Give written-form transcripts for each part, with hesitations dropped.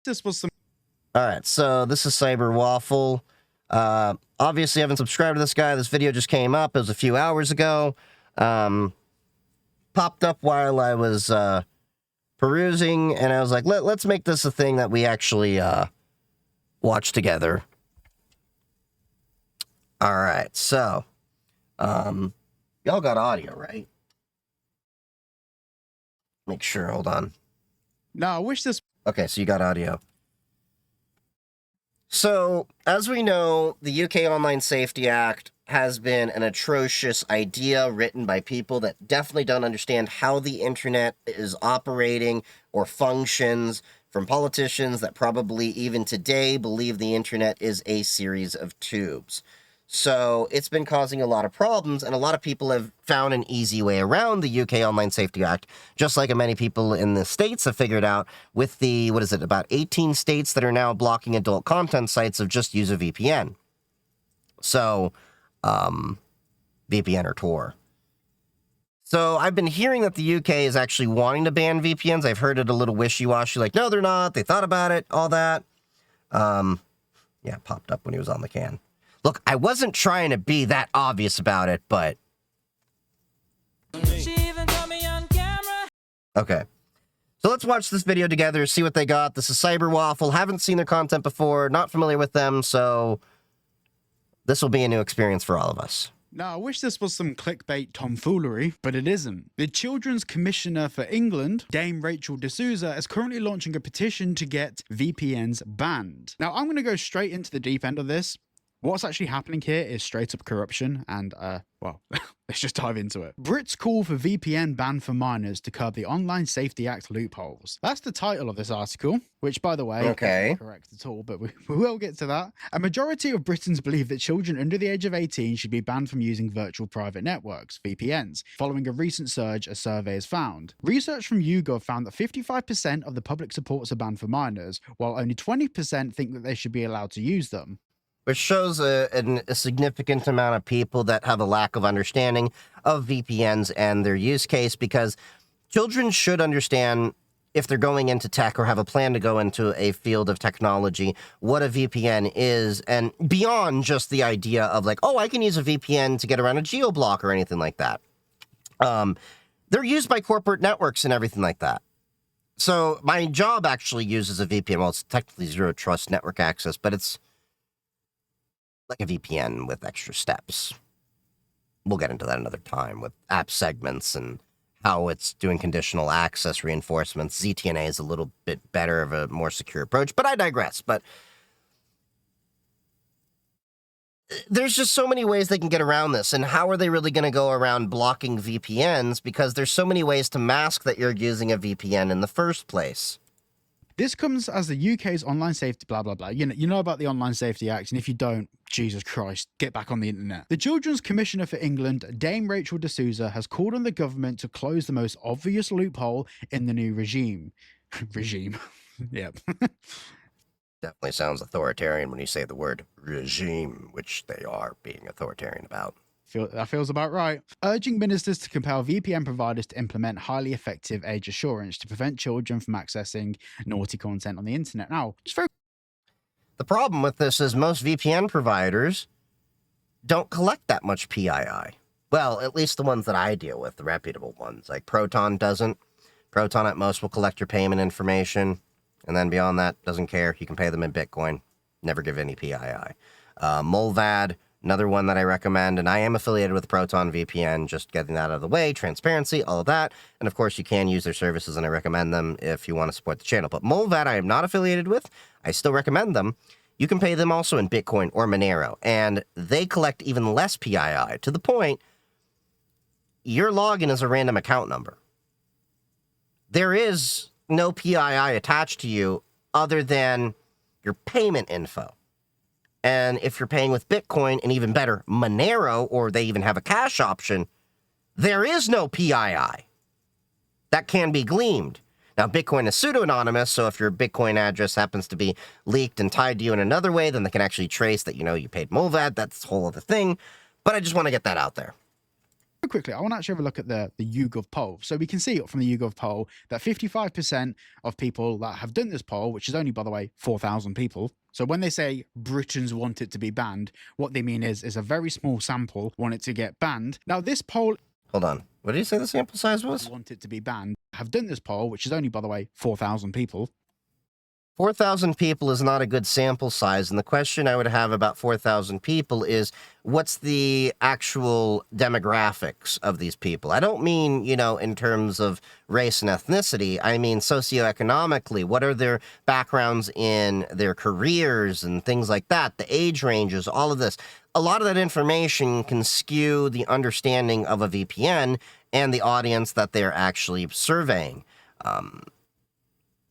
This was some. All right, so this is Cyber Waffle. Obviously, I haven't subscribed to this guy. This video just came up. It was a few hours ago. Popped up while I was perusing, and I was like, let's make this a thing that we actually watch together. All right, so y'all got audio, right? Make sure. Hold on. No, I wish this. Okay, so you got audio. So, as we know, the UK Online Safety Act has been an atrocious idea written by people that definitely don't understand how the internet is operating or functions, from politicians that probably even today believe the internet is a series of tubes. So it's been causing a lot of problems, and a lot of people have found an easy way around the UK Online Safety Act, just like many people in the States have figured out with the, about 18 states that are now blocking adult content sites of just use a VPN. So, VPN or Tor. So I've been hearing that the UK is actually wanting to ban VPNs. I've heard it a little wishy-washy, like, no, they're not. They thought about it, all that. Yeah, it popped up when he was on the can. Look, I wasn't trying to be that obvious about it, but... Okay. So let's watch this video together, see what they got. This is Cyber Waffle. Haven't seen their content before, not familiar with them, so this will be a new experience for all of us. Now, I wish this was some clickbait tomfoolery, but it isn't. The Children's Commissioner for England, Dame Rachel D'Souza, is currently launching a petition to get VPNs banned. Now, I'm going to go straight into the deep end of this. What's actually happening here is straight up corruption, and, well, let's just dive into it. Brits call for VPN ban for minors to curb the Online Safety Act loopholes. That's the title of this article, which, by the way, isn't correct at all, but we will get to that. A majority of Britons believe that children under the age of 18 should be banned from using virtual private networks, VPNs, following a recent surge, a survey has found. Research from YouGov found that 55% of the public supports a ban for minors, while only 20% think that they should be allowed to use them. Which shows a significant amount of people that have a lack of understanding of VPNs and their use case, because children should understand, if they're going into tech or have a plan to go into a field of technology, what a VPN is, and beyond just the idea of like, oh, I can use a VPN to get around a geo-block or anything like that. They're used by corporate networks and everything like that. So my job actually uses a VPN. Well, it's technically zero trust network access, but it's like a VPN with extra steps. We'll get into that another time with app segments and how it's doing conditional access reinforcements. ZTNA is a little bit better of a more secure approach, but I digress. But there's just so many ways they can get around this, and how are they really going to go around blocking VPNs? Because there's so many ways to mask that you're using a VPN in the first place. This comes as the UK's online safety blah, blah, blah. You know about the Online Safety Act, and if you don't, Jesus Christ, get back on the internet. The Children's Commissioner for England, Dame Rachel D'Souza, has called on the government to close the most obvious loophole in the new regime. Yep. Definitely sounds authoritarian when you say the word regime, which they are being authoritarian about. That feels about right. Urging ministers to compel VPN providers to implement highly effective age assurance to prevent children from accessing naughty content on the internet. Now, the problem with this is most VPN providers don't collect that much PII. Well, at least the ones that I deal with, the reputable ones. Like Proton doesn't. Proton at most will collect your payment information, and then beyond that, doesn't care. You can pay them in Bitcoin. Never give any PII. Molvad, another one that I recommend, and I am affiliated with Proton VPN, just getting that out of the way, transparency, all of that. And of course, you can use their services, and I recommend them if you want to support the channel. But Molvad, I am not affiliated with. I still recommend them. You can pay them also in Bitcoin or Monero, and they collect even less PII, to the point your login is a random account number. There is no PII attached to you other than your payment info. And if you're paying with Bitcoin, and even better, Monero, or they even have a cash option, there is no PII. That can be gleamed. Now, Bitcoin is pseudo-anonymous, so if your Bitcoin address happens to be leaked and tied to you in another way, then they can actually trace that, you paid Molvad. That's a whole other thing. But I just want to get that out there. Quickly, I want to actually have a look at the YouGov poll. So we can see from the YouGov poll that 55% of people that have done this poll, which is only, by the way, 4,000 people. So when they say Britons want it to be banned, what they mean is a very small sample want it to get banned. Now, this poll... Hold on. What did you say the sample size was? Want it to be banned. Have done this poll, which is only, by the way, 4,000 people. 4,000 people is not a good sample size, and the question I would have about 4,000 people is, what's the actual demographics of these people? I don't mean, in terms of race and ethnicity. I mean socioeconomically. What are their backgrounds in their careers and things like that, the age ranges, all of this. A lot of that information can skew the understanding of a VPN and the audience that they're actually surveying.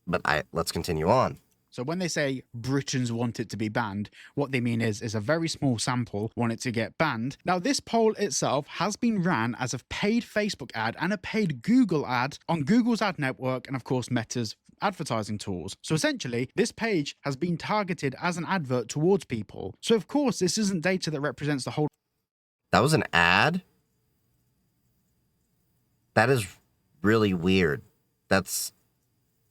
But let's continue on. So when they say Britons want it to be banned, what they mean is a very small sample want it to get banned. Now, this poll itself has been ran as a paid Facebook ad and a paid Google ad on Google's ad network and, of course, Meta's advertising tools. So essentially, this page has been targeted as an advert towards people. So, of course, this isn't data that represents the whole... That was an ad? That is really weird. That's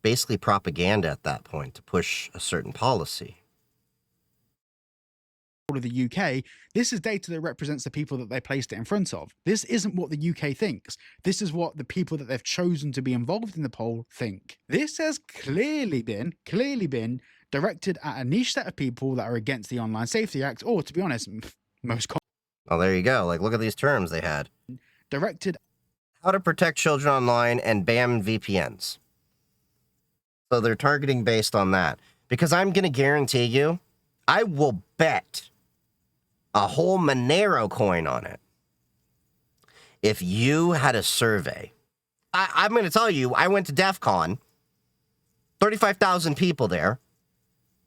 basically propaganda at that point to push a certain policy. Of the UK, this is data that represents the people that they placed it in front of. This isn't what the UK thinks. This is what the people that they've chosen to be involved in the poll think. This has clearly been directed at a niche set of people that are against the Online Safety Act, or, to be honest, most common. Oh, there you go. Like, look at these terms they had. Directed. How to protect children online and ban VPNs. So they're targeting based on that. Because I'm going to guarantee you, I will bet a whole Monero coin on it. If you had a survey, I'm going to tell you, I went to DEF CON, 35,000 people there.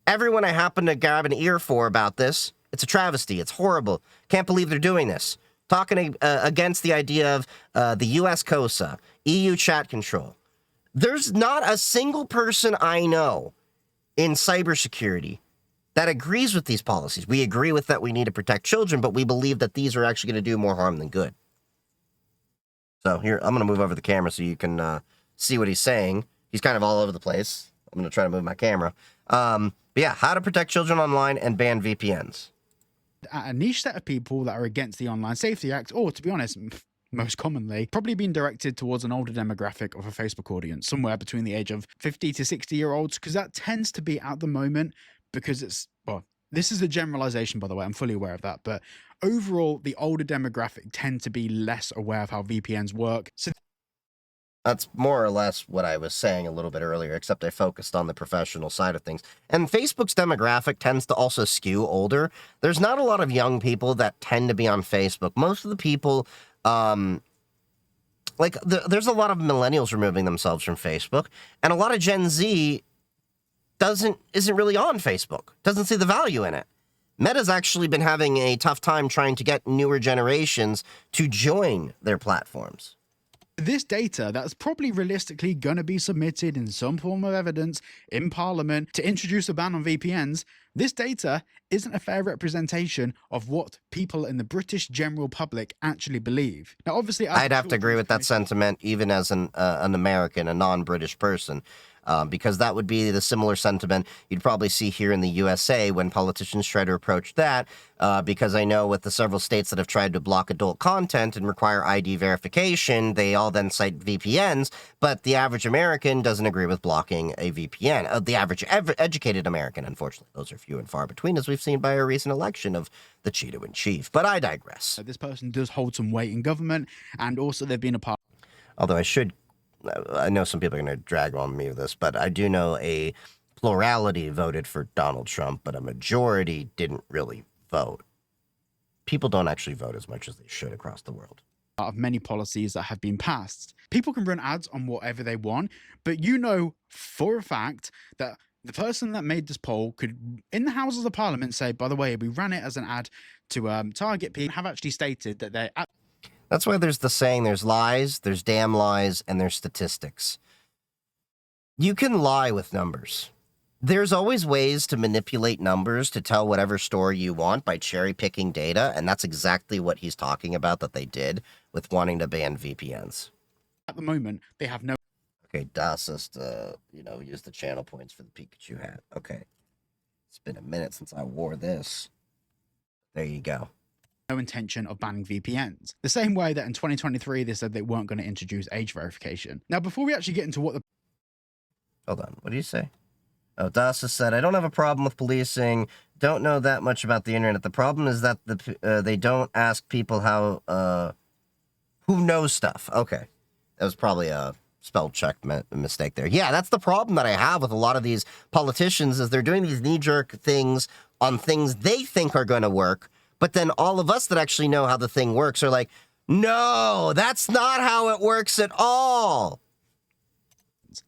Everyone I happened to grab an ear for about this, it's a travesty. It's horrible. Can't believe they're doing this. Talking against the idea of the US COSA, EU chat control. There's not a single person I know in cybersecurity that agrees with these policies. We agree with that we need to protect children, but we believe that these are actually going to do more harm than good. So here, I'm going to move over the camera so you can see what he's saying. He's kind of all over the place. I'm going to try to move my camera. But yeah, how to protect children online and ban VPNs. A niche set of people that are against the Online Safety Act, or, to be honest, most commonly, probably being directed towards an older demographic of a Facebook audience, somewhere between the age of 50 to 60-year-olds, because that tends to be at the moment, because it's, well, this is a generalization, by the way, I'm fully aware of that, but overall, the older demographic tend to be less aware of how VPNs work. So that's more or less what I was saying a little bit earlier, except I focused on the professional side of things. And Facebook's demographic tends to also skew older. There's not a lot of young people that tend to be on Facebook. Most of the people... there's a lot of millennials removing themselves from Facebook, and a lot of Gen Z isn't really on Facebook, doesn't see the value in it. Meta's actually been having a tough time trying to get newer generations to join their platforms. This data that's probably realistically going to be submitted in some form of evidence in Parliament to introduce a ban on VPNs, this data isn't a fair representation of what people in the British general public actually believe. Now, obviously, I'd have to agree with that sentiment, even as an American, a non-British person. Because that would be the similar sentiment you'd probably see here in the USA when politicians try to approach that, because I know with the several states that have tried to block adult content and require ID verification, they all then cite VPNs, but the average American doesn't agree with blocking a VPN. The average educated American, unfortunately. Those are few and far between, as we've seen by a recent election of the Cheeto-in-Chief. But I digress. This person does hold some weight in government, and also they've been a part... Although I know some people are going to drag on me with this, but I do know a plurality voted for Donald Trump, but a majority didn't really vote. People don't actually vote as much as they should across the world. Of many policies that have been passed. People can run ads on whatever they want, but you know for a fact that the person that made this poll could, in the Houses of Parliament, say, by the way, we ran it as an ad to target people, have actually stated that they... That's why there's the saying, there's lies, there's damn lies, and there's statistics. You can lie with numbers. There's always ways to manipulate numbers to tell whatever story you want by cherry picking data, and that's exactly what he's talking about that they did with wanting to ban VPNs. At the moment, they have no Okay, Das is to, use the channel points for the Pikachu hat. Okay. It's been a minute since I wore this. There you go. intention of banning VPNs. The same way that in 2023, they said they weren't going to introduce age verification. Now, before we actually get into what the... Hold on, what do you say? Oh, Das has said, I don't have a problem with policing, don't know that much about the internet. The problem is that they don't ask people how, who knows stuff. Okay. That was probably a spell check mistake there. Yeah, that's the problem that I have with a lot of these politicians is they're doing these knee-jerk things on things they think are going to work, but then all of us that actually know how the thing works are like, no, that's not how it works at all.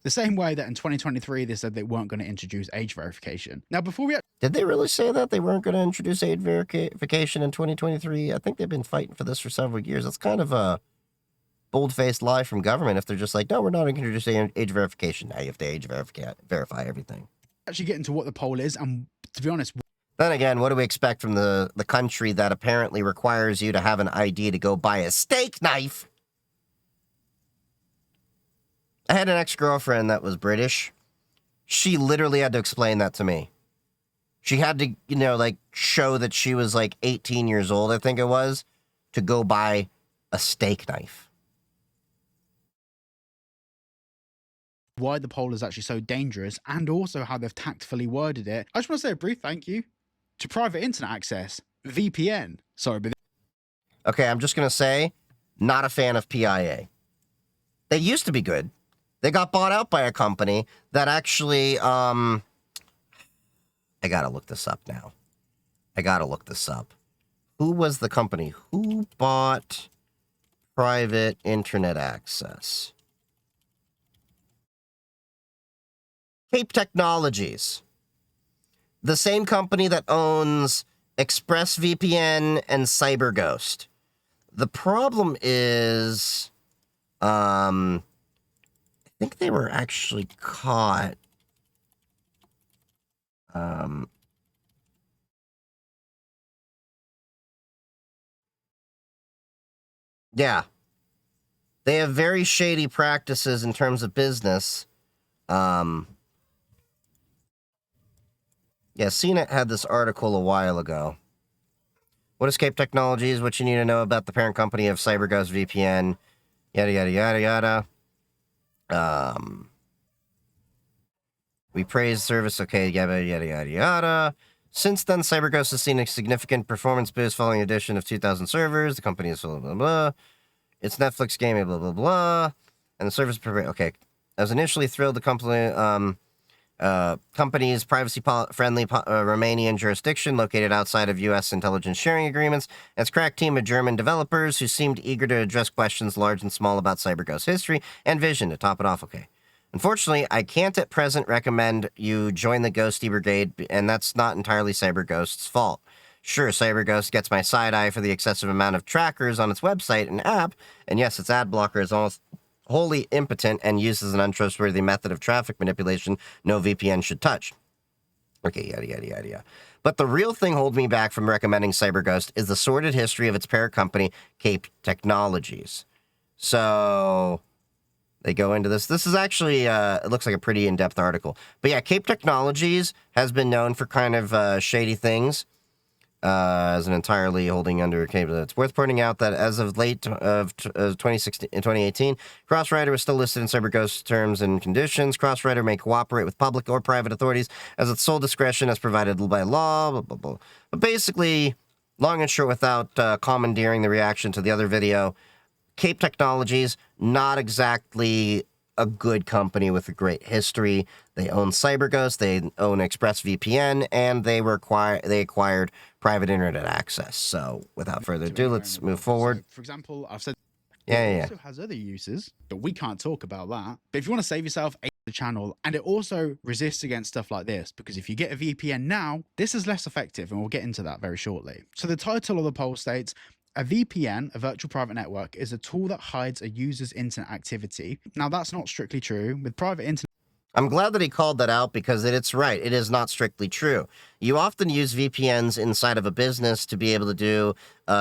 The same way that in 2023, they said they weren't going to introduce age verification. Now, before we... Did they really say that they weren't going to introduce age verification in 2023? I think they've been fighting for this for several years. That's kind of a bold-faced lie from government if they're just like, no, we're not going to introduce age verification. Now you have to age verify everything. Actually get into what the poll is, and to be honest... Then again, what do we expect from the country that apparently requires you to have an ID to go buy a steak knife? I had an ex-girlfriend that was British. She literally had to explain that to me. She had to, show that she was 18 years old, I think it was, to go buy a steak knife. Why the poll is actually so dangerous, and also how they've tactfully worded it. I just want to say a brief thank you to private internet access, VPN. Sorry, but... Okay, I'm just going to say, not a fan of PIA. They used to be good. They got bought out by a company that actually, I gotta look this up now. Who was the company? Who bought private internet access? Cape Technologies. The same company that owns ExpressVPN and CyberGhost. The problem is, I think they were actually caught. Yeah. They have very shady practices in terms of business. Yeah, CNET had this article a while ago. What is Cape Technologies? What you need to know about the parent company of CyberGhost VPN. Yada, yada, yada, yada. We praise service, okay, yada, yada, yada, yada. Since then, CyberGhost has seen a significant performance boost following the addition of 2,000 servers. The company is blah, blah, blah. It's Netflix gaming, blah, blah, blah. And the service, okay. I was initially thrilled the company's privacy-friendly Romanian jurisdiction located outside of U.S. intelligence sharing agreements, and its crack team of German developers who seemed eager to address questions large and small about CyberGhost history and vision to top it off. Okay. Unfortunately, I can't at present recommend you join the Ghosty Brigade, and that's not entirely CyberGhost's fault. Sure, CyberGhost gets my side eye for the excessive amount of trackers on its website and app, and yes, its ad blocker is almost wholly impotent and uses an untrustworthy method of traffic manipulation no VPN should touch. Okay, yada, yada, yada, yada. But the real thing holding me back from recommending CyberGhost is the sordid history of its parent company, Cape Technologies. So they go into this. This is actually, it looks like a pretty in-depth article. But yeah, Cape Technologies has been known for kind of shady things. As an entirely holding under Cape. It's worth pointing out that as of late of 2018, Crossrider was still listed in CyberGhost terms and conditions. Crossrider may cooperate with public or private authorities as its sole discretion as provided by law, blah, blah, blah. But basically, long and short, without commandeering the reaction to the other video, Cape Technologies, not exactly a good company with a great history. They own CyberGhost, they own ExpressVPN, and they acquired private internet access. So, without further ado, let's move forward. So, for example, I've said it also has other uses, but we can't talk about that. But if you want to save yourself the channel, and it also resists against stuff like this, because if you get a VPN now, this is less effective, and we'll get into that very shortly. So the title of the poll states, a VPN, a virtual private network, is a tool that hides a user's internet activity. Now, that's not strictly true. With private internet... I'm glad that he called that out because it's right. It is not strictly true. You often use VPNs inside of a business to be able to do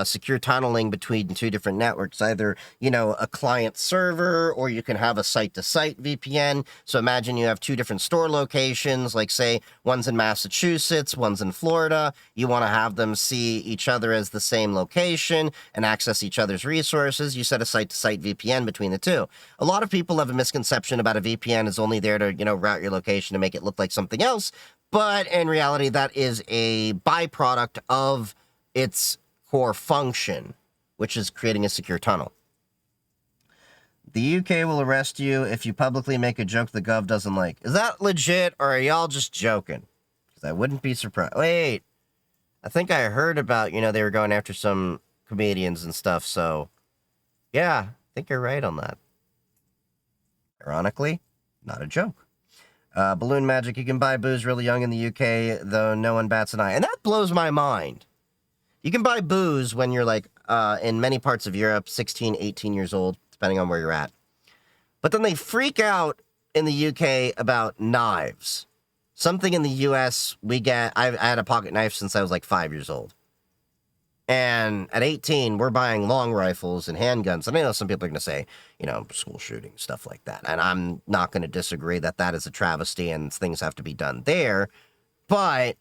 secure tunneling between two different networks, either, a client server, or you can have a site-to-site VPN. So imagine you have two different store locations, like say one's in Massachusetts, one's in Florida. You want to have them see each other as the same location and access each other's resources. You set a site-to-site VPN between the two. A lot of people have a misconception about a VPN is only there to, route your location to make it look like something else. But in reality, that is a byproduct of its core function, which is creating a secure tunnel. The UK will arrest you if you publicly make a joke the Gov doesn't like. Is that legit, or are y'all just joking? Because I wouldn't be surprised. Wait, I think I heard about, they were going after some comedians and stuff, so yeah, I think you're right on that. Ironically, not a joke. Balloon Magic, you can buy booze really young in the UK, though no one bats an eye. And that blows my mind. You can buy booze when you're like, in many parts of Europe, 16, 18 years old, depending on where you're at. But then they freak out in the UK about knives. Something in the US, I had a pocket knife since I was like 5 years old. And at 18, we're buying long rifles and handguns. And I know some people are going to say, school shooting, stuff like that. And I'm not going to disagree that that is a travesty and things have to be done there. But,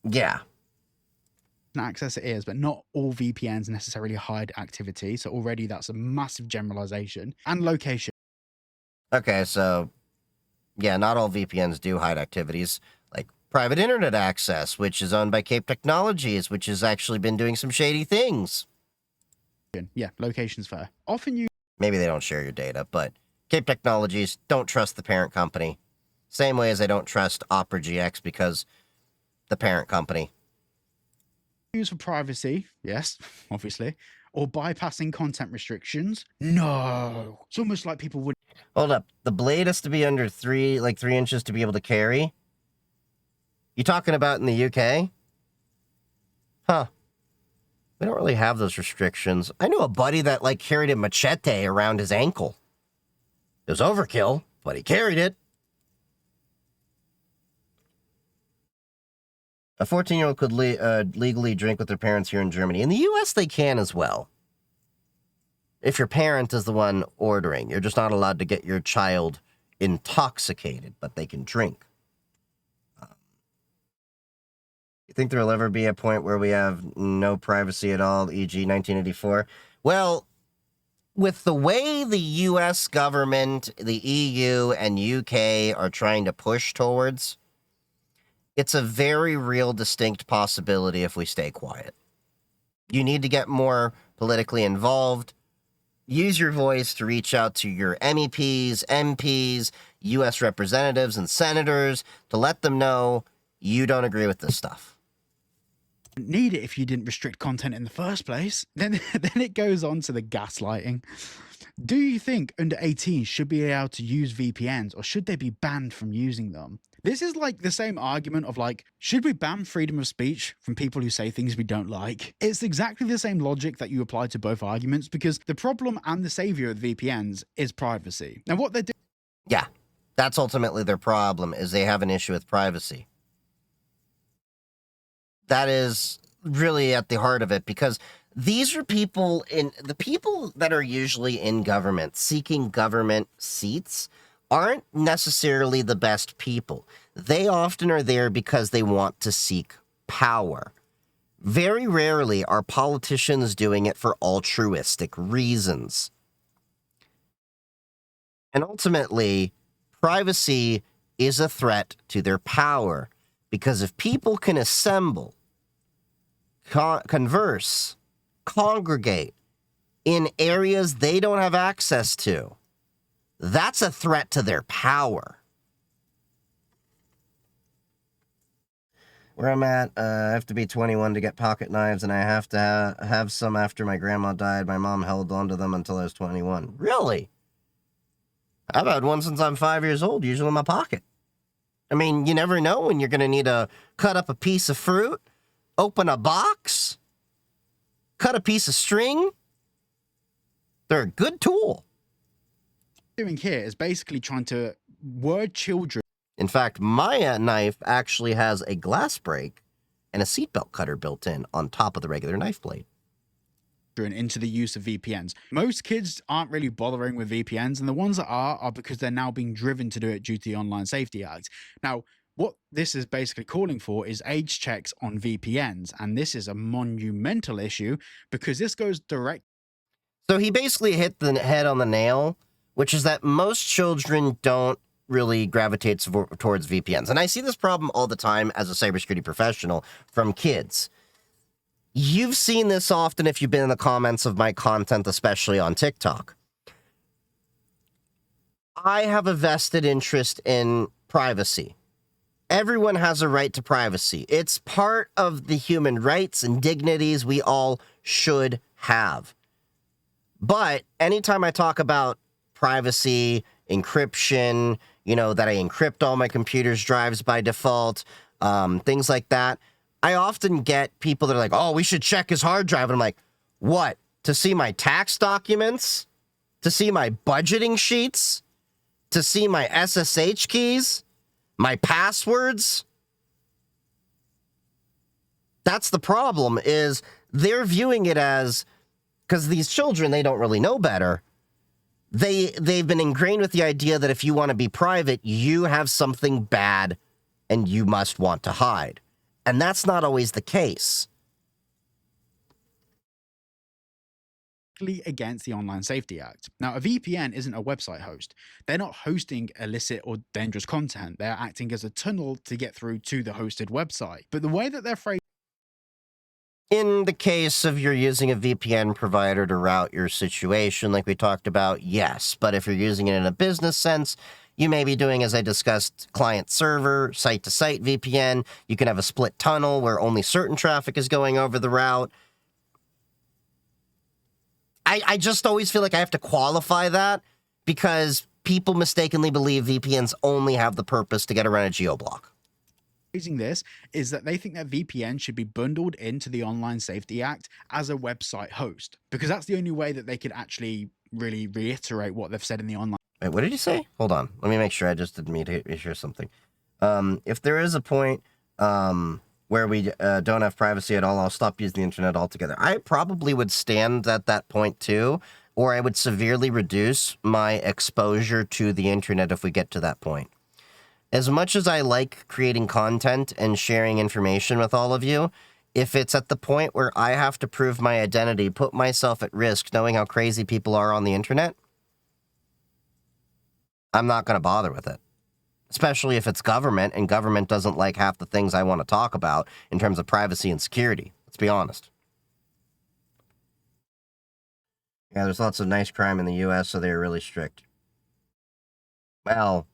yeah. Access it is, but not all VPNs necessarily hide activity. So already that's a massive generalization. And location. Okay, so, yeah, not all VPNs do hide activities. Like private internet access, which is owned by Cape Technologies, which has actually been doing some shady things. Yeah, location's fair. Often you... Maybe they don't share your data, but Cape Technologies, don't trust the parent company. Same way as I don't trust Opera GX because the parent company. Use for privacy, yes, obviously. Or bypassing content restrictions. No. It's almost like people would... Hold up. The blade has to be under 3 inches to be able to carry? You talking about in the UK? Huh. We don't really have those restrictions. I knew a buddy that, carried a machete around his ankle. It was overkill, but he carried it. A 14-year-old could legally drink with their parents here in Germany. In the U.S., they can as well. If your parent is the one ordering, you're just not allowed to get your child intoxicated, but they can drink. You think there will ever be a point where we have no privacy at all, e.g. 1984? Well, with the way the U.S. government, the EU, and UK are trying to push towards, it's a very real, distinct possibility if we stay quiet. You need to get more politically involved. Use your voice to reach out to your MEPs, MPs, U.S. representatives, and senators to let them know you don't agree with this stuff. Need it if you didn't restrict content in the first place. Then it goes on to the gaslighting. Do you think under 18 should be able to use VPNs, or should they be banned from using them? This is like the same argument of should we ban freedom of speech from people who say things we don't like? It's exactly the same logic that you apply to both arguments, because the problem and the savior of VPNs is privacy. Now what they're doing... Yeah, that's ultimately their problem, is they have an issue with privacy. That is really at the heart of it, because these are the people that are usually in government, seeking government seats, aren't necessarily the best people. They often are there because they want to seek power. Very rarely are politicians doing it for altruistic reasons. And ultimately, privacy is a threat to their power, because if people can assemble, converse, congregate in areas they don't have access to, that's a threat to their power. Where I'm at, I have to be 21 to get pocket knives, and I have to have some after my grandma died. My mom held on to them until I was 21. Really? I've had one since I'm 5 years old, usually in my pocket. I mean, you never know when you're going to need to cut up a piece of fruit, open a box, cut a piece of string. They're a good tool. doing here is basically trying to word children In fact, my knife actually has a glass break and a seatbelt cutter built in on top of the regular knife blade. into the use of VPNs. Most kids aren't really bothering with VPNs, and the ones that are because they're now being driven to do it due to the Online Safety Act. Now, what this is basically calling for is age checks on VPNs, and this is a monumental issue because this goes direct. So he basically hit the head on the nail, which is that most children don't really gravitate towards VPNs. And I see this problem all the time as a cybersecurity professional from kids. You've seen this often if you've been in the comments of my content, especially on TikTok. I have a vested interest in privacy. Everyone has a right to privacy. It's part of the human rights and dignities we all should have. But anytime I talk about privacy, encryption, that I encrypt all my computer's drives by default, things like that, I often get people that are like, oh, we should check his hard drive. And I'm like, what? To see my tax documents? To see my budgeting sheets? To see my SSH keys? My passwords? That's the problem, is they're viewing it as, because these children, they don't really know better. They've been ingrained with the idea that if you want to be private, you have something bad and you must want to hide. And that's not always the case. Against the Online Safety Act. Now, a VPN isn't a website host. They're not hosting illicit or dangerous content. They're acting as a tunnel to get through to the hosted website. But the way that they're phrased, in the case of you're using a VPN provider to route your situation, like we talked about, yes. But if you're using it in a business sense, you may be doing, as I discussed, client-server, site-to-site VPN. You can have a split tunnel where only certain traffic is going over the route. I just always feel like I have to qualify that because people mistakenly believe VPNs only have the purpose to get around a geoblock. This is that they think that VPN should be bundled into the Online Safety Act as a website host, because that's the only way that they could actually really reiterate what they've said in the online. Wait, what did you say? Hold on. Let me make sure. I just didn't mean to share something. If there is a point where we don't have privacy at all, I'll stop using the internet altogether. I probably would stand at that point too, or I would severely reduce my exposure to the internet if we get to that point. As much as I like creating content and sharing information with all of you, if it's at the point where I have to prove my identity, put myself at risk, knowing how crazy people are on the internet, I'm not going to bother with it. Especially if it's government, and government doesn't like half the things I want to talk about in terms of privacy and security. Let's be honest. Yeah, there's lots of nice crime in the U.S., so they're really strict. Well,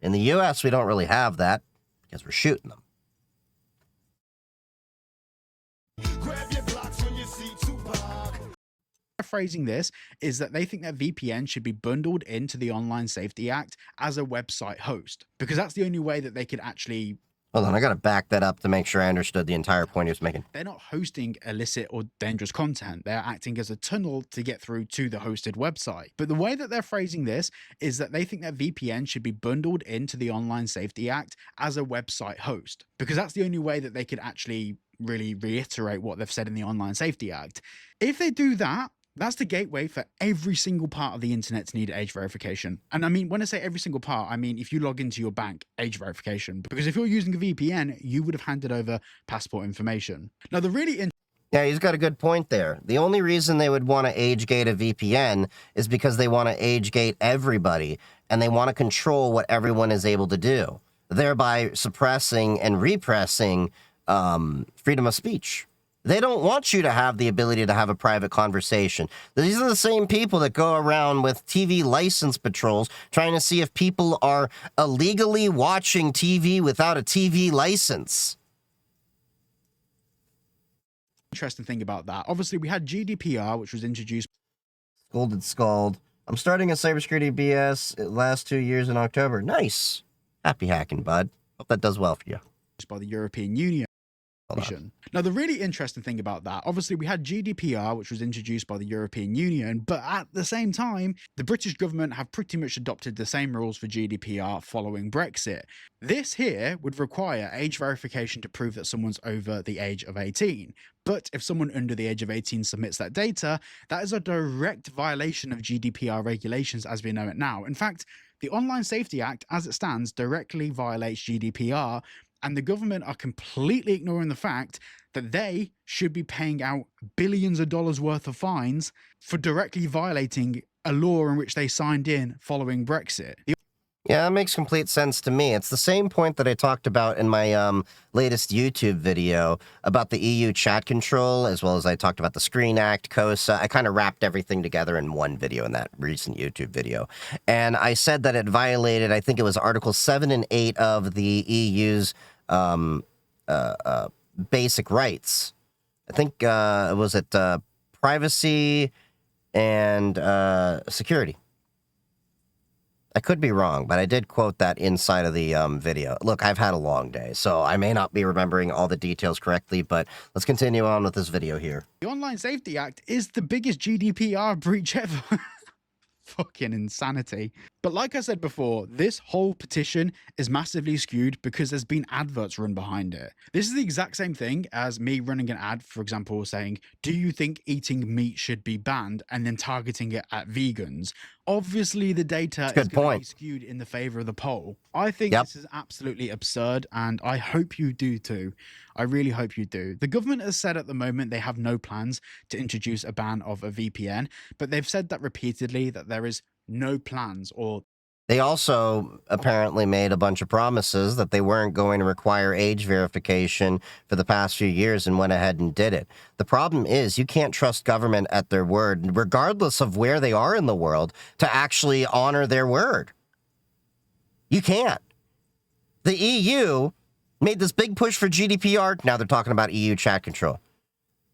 in the U.S., we don't really have that because we're shooting them. Phrasing this is that they think that VPN should be bundled into the Online Safety Act as a website host, because that's the only way that they could actually. Hold on, I got to back that up to make sure I understood the entire point he was making. They're not hosting illicit or dangerous content. They're acting as a tunnel to get through to the hosted website. But the way that they're phrasing this is that they think that VPN should be bundled into the Online Safety Act as a website host, because that's the only way that they could actually really reiterate what they've said in the Online Safety Act. If they do that, that's the gateway for every single part of the internet to need age verification. And I mean, when I say every single part, I mean if you log into your bank, age verification. Because if you're using a VPN, you would have handed over passport information. Now, the really yeah, he's got a good point there. The only reason they would want to age gate a VPN is because they want to age gate everybody, and they want to control what everyone is able to do, thereby suppressing and repressing freedom of speech. They don't want you to have the ability to have a private conversation. These are the same people that go around with TV license patrols trying to see if people are illegally watching TV without a TV license. Interesting thing about that. Obviously, we had GDPR, which was introduced. Scolded Scald. I'm starting a cybersecurity BS last 2 years in October. Nice. Happy hacking, bud. Hope that does well for you. By the European Union. Now, the really interesting thing about that, obviously, we had GDPR, which was introduced by the European Union, but at the same time, the British government have pretty much adopted the same rules for GDPR following Brexit. This here would require age verification to prove that someone's over the age of 18. But if someone under the age of 18 submits that data, that is a direct violation of GDPR regulations as we know it now. In fact, the Online Safety Act, as it stands, directly violates GDPR, and the government are completely ignoring the fact that they should be paying out billions of dollars worth of fines for directly violating a law in which they signed in following Brexit. Yeah, that makes complete sense to me. It's the same point that I talked about in my latest YouTube video about the EU chat control, as well as I talked about the Screen Act, COSA. I kind of wrapped everything together in one video in that recent YouTube video. And I said that it violated, I think it was Article 7 and 8 of the EU's basic rights. I think was it privacy and security. I could be wrong, but I did quote that inside of the video. Look, I've had a long day, so I may not be remembering all the details correctly, but let's continue on with this video here. The Online Safety Act is the biggest GDPR breach ever. Fucking insanity. But like I said before, this whole petition is massively skewed because there's been adverts run behind it. This is the exact same thing as me running an ad, for example, saying, do you think eating meat should be banned? And then targeting it at vegans. Obviously, the data is going to be skewed in the favor of the poll. I think this is absolutely absurd, and I hope you do too. I really hope you do. The government has said at the moment they have no plans to introduce a ban of a VPN, but they've said that repeatedly that there is no plans or... They also apparently made a bunch of promises that they weren't going to require age verification for the past few years and went ahead and did it. The problem is you can't trust government at their word, regardless of where they are in the world, to actually honor their word. You can't. The EU made this big push for GDPR. Now they're talking about EU chat control.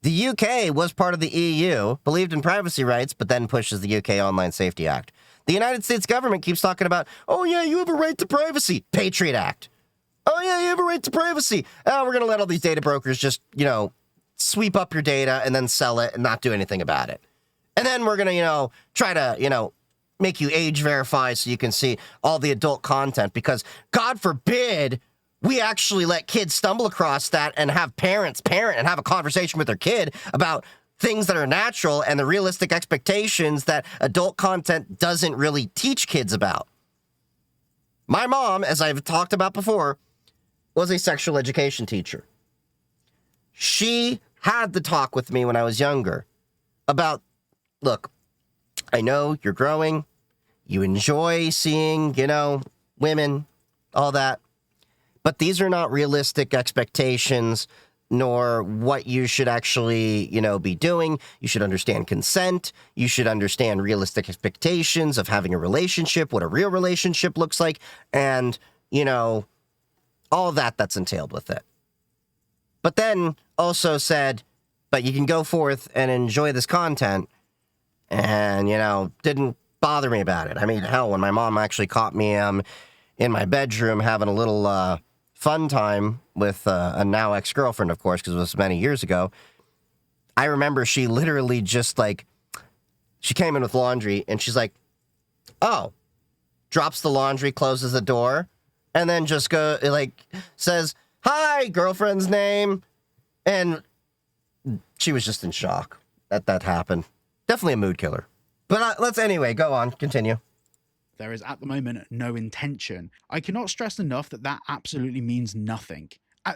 The UK was part of the EU, believed in privacy rights, but then pushes the UK Online Safety Act. The United States government keeps talking about, oh yeah, you have a right to privacy. Patriot Act. Oh yeah, you have a right to privacy. Oh, we're going to let all these data brokers just, sweep up your data and then sell it and not do anything about it. And then we're going to, try to, make you age verify so you can see all the adult content because God forbid we actually let kids stumble across that and have parents parent and have a conversation with their kid about things that are natural and the realistic expectations that adult content doesn't really teach kids about. My mom, as I've talked about before, was a sexual education teacher. She had the talk with me when I was younger about, look, I know you're growing, you enjoy seeing, women, all that, but these are not realistic expectations nor what you should actually, be doing. You should understand consent. You should understand realistic expectations of having a relationship, what a real relationship looks like, and, all that's entailed with it. But then also said, but you can go forth and enjoy this content, and, didn't bother me about it. I mean, hell, when my mom actually caught me in my bedroom having a little fun time with a now ex-girlfriend, of course, because it was many years ago. I remember she literally just she came in with laundry and she's like, oh, drops the laundry, closes the door, and then just says, hi, girlfriend's name. And she was just in shock that happened. Definitely a mood killer. But let's anyway, go on, continue. There is at the moment no intention. I cannot stress enough that absolutely means nothing.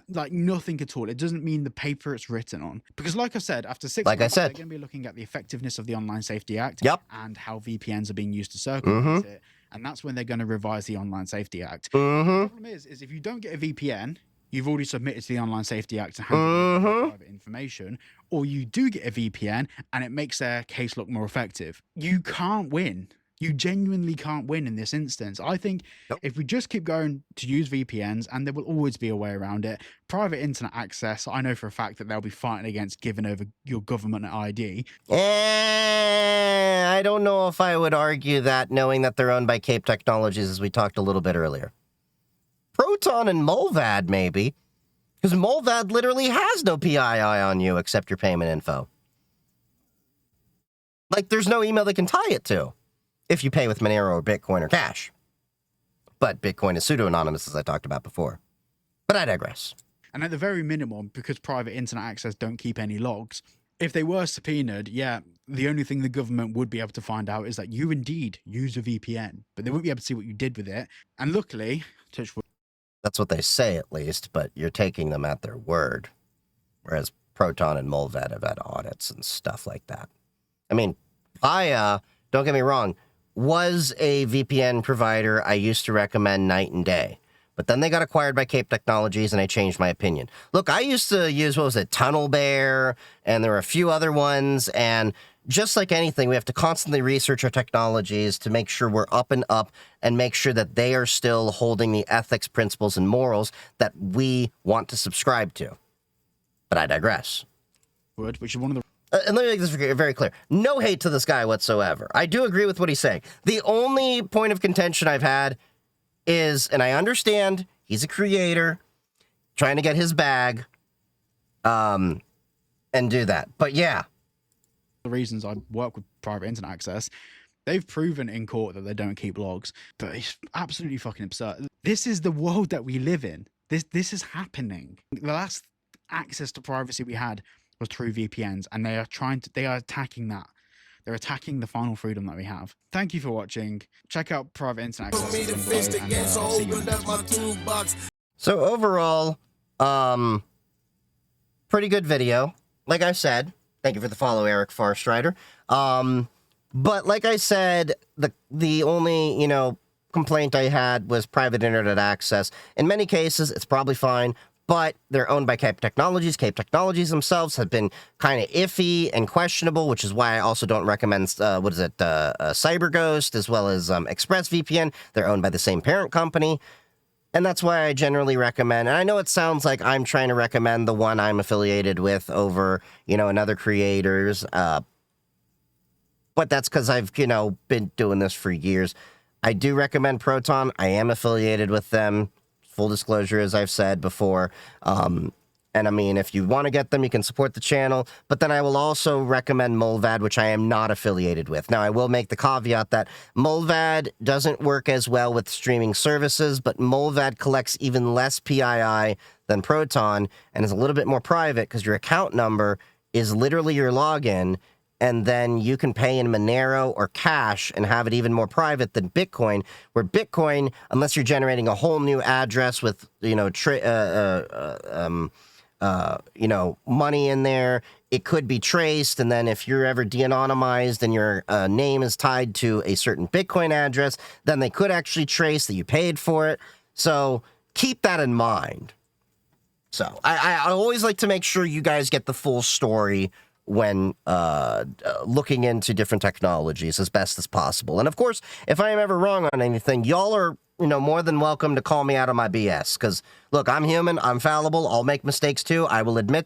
Nothing at all. It doesn't mean the paper it's written on. Because like I said, after 6 months, they're going to be looking at the effectiveness of the Online Safety Act and how VPNs are being used to circumvent it. And that's when they're going to revise the Online Safety Act. The problem is if you don't get a VPN, you've already submitted to the Online Safety Act to handle private information, or you do get a VPN and it makes their case look more effective. You can't win. You genuinely can't win in this instance. I think if we just keep going to use VPNs, and there will always be a way around it, private internet access, I know for a fact that they'll be fighting against giving over your government ID. I don't know if I would argue that, knowing that they're owned by Cape Technologies, as we talked a little bit earlier. Proton and Mulvad, maybe. Because Molvad literally has no PII on you except your payment info. Like, there's no email they can tie it to if you pay with Monero or Bitcoin or cash. But Bitcoin is pseudo-anonymous, as I talked about before. But I digress. And at the very minimum, because private internet access don't keep any logs, if they were subpoenaed, yeah, the only thing the government would be able to find out is that you indeed used a VPN, but they wouldn't be able to see what you did with it. And luckily, touch wood. That's what they say, at least, but you're taking them at their word. Whereas Proton and Molvad have had audits and stuff like that. I mean, I, don't get me wrong, was a VPN provider I used to recommend night and day. But then they got acquired by Cape Technologies, and I changed my opinion. Look, I used to use, what was it, Tunnel Bear, and there were a few other ones, and just like anything, we have to constantly research our technologies to make sure we're up and make sure that they are still holding the ethics, principles, and morals that we want to subscribe to. But I digress. Which is one of the... And let me make this very clear. No hate to this guy whatsoever. I do agree with what he's saying. The only point of contention I've had is, and I understand he's a creator trying to get his bag, and do that. But yeah. The reasons I work with private internet access, they've proven in court that they don't keep logs, but it's absolutely fucking absurd. This is the world that we live in. This is happening. The last access to privacy we had was through VPNs, and they are attacking that. They're attacking the final freedom that we have. Thank you for watching. Check out private internet access. So overall, pretty good video. Like I said, thank you for the follow, Eric Farstrider. But like I said, the only, complaint I had was private internet access. In many cases, it's probably fine, but they're owned by Cape Technologies. Cape Technologies themselves have been kind of iffy and questionable, which is why I also don't recommend, CyberGhost, as well as ExpressVPN. They're owned by the same parent company. And that's why I generally recommend, and I know it sounds like I'm trying to recommend the one I'm affiliated with over, another creators. But that's because I've, been doing this for years. I do recommend Proton. I am affiliated with them. Full disclosure, as I've said before. And I mean, if you want to get them, you can support the channel. But then I will also recommend Molvad, which I am not affiliated with. Now, I will make the caveat that Molvad doesn't work as well with streaming services, but Molvad collects even less PII than Proton and is a little bit more private because your account number is literally your login. And then you can pay in Monero or cash and have it even more private than Bitcoin, where Bitcoin, unless you're generating a whole new address with, money in there, it could be traced. And then if you're ever de-anonymized and your name is tied to a certain Bitcoin address, then they could actually trace that you paid for it. So keep that in mind. So I always like to make sure you guys get the full story when looking into different technologies as best as possible. And of course, if I am ever wrong on anything, y'all are, more than welcome to call me out on my BS. Because, look, I'm human, I'm fallible, I'll make mistakes too, I will admit